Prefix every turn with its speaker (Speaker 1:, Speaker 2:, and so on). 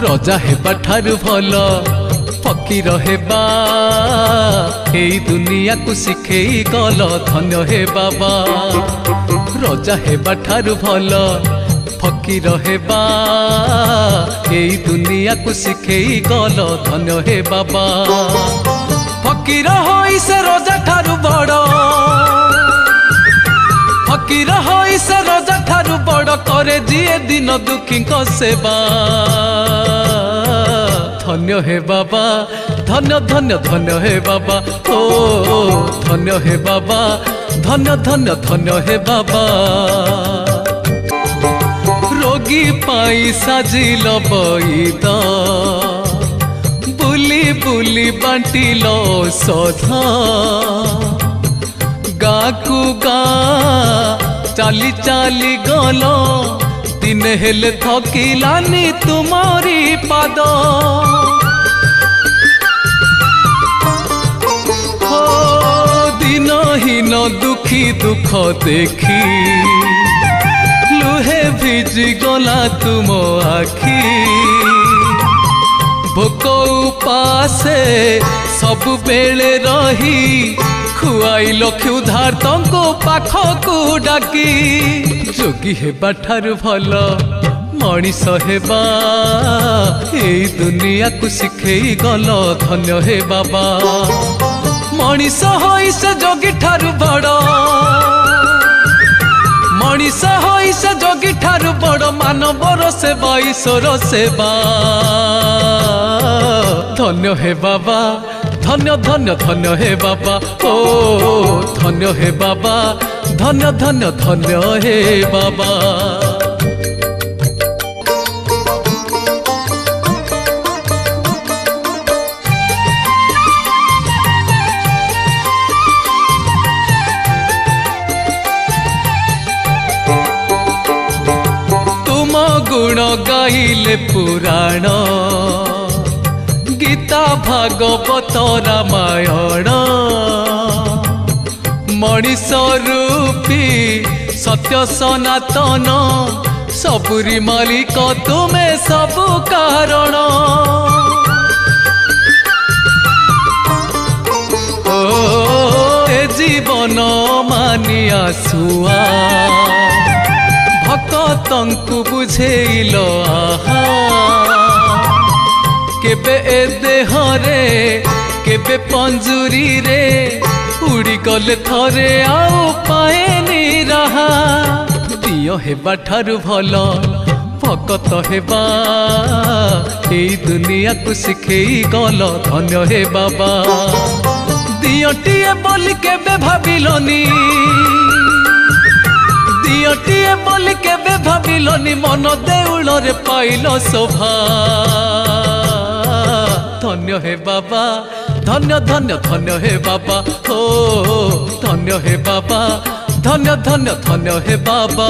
Speaker 1: रजा हेबा ठारू भल फकीर हेबा एई दुनिया को शिखेई गल धन्य हे बाबा। रजा हेबा ठारू भल फकीर हेबा एई दुनिया को शिखेई गल धन्य हे बाबा। फकीर होई से रजा ठारू बड़, फकीर होई से रजा ठारू बड़ करे जिए दिन दुखी को सेवा। धन्य हे बाबा, धन्य धन्य धन्य हे बाबा, ओ धन्य हे बाबा, धन्य धन्य धन्य हे बाबा। रोगी पाई साजिल बईद बुली बुली बांटिल औषध। गाँ को गाँ चाली चाली गल दिन हेले थकिलानी तुमरी पाद। हो दिनहीन दुखी दुख देखी लुहे भिजी गला तुम आखि। भोक उपासे सब बेले रही खुआइल क्षुधार तंको पाखकू डाकी। जोगी हेबा ठारू भल मनीष हेबा एई दुनिया को शिखेई गल धन्य हे बाबा। मनीष होई से जोगी ठारू बड़, मनीष होई से जोगी ठारू बड़ मानवर सेवा ईश्वर सेवा। धन्य हे बाबा, धन्य धन्य धन्य हे बाबा, ओ धन्य हे बाबा, धन्य धन्य धन्य हे बाबा। तुम गुण गाइले पुराण गीता भागवत रामायण। मनीष रूपी सत्य सनातन सबुरी मालिक तुमे सबु कारण। ओ ए जीवन मानी आसुआ भक्तंकु बुझेइल आहा। केबे ए देहरे केबे पंजुरी रे उड़ी गले थरे आउ पाएनी रहा। दियो हेबा ठारू भल भगत हेबा एई दुनिया को शिखेई गल धन्य हे बाबा। दियोटिए बोली केबे भाबिलनी, दियोटिए बोली केबे भाबिलनी मन देउल रे पाइल शोभा। धन्य हे बाबा, धन्य धन्य धन्य हे बाबा, ओ धन्य हे बाबा, धन्य धन्य धन्य हे बाबा।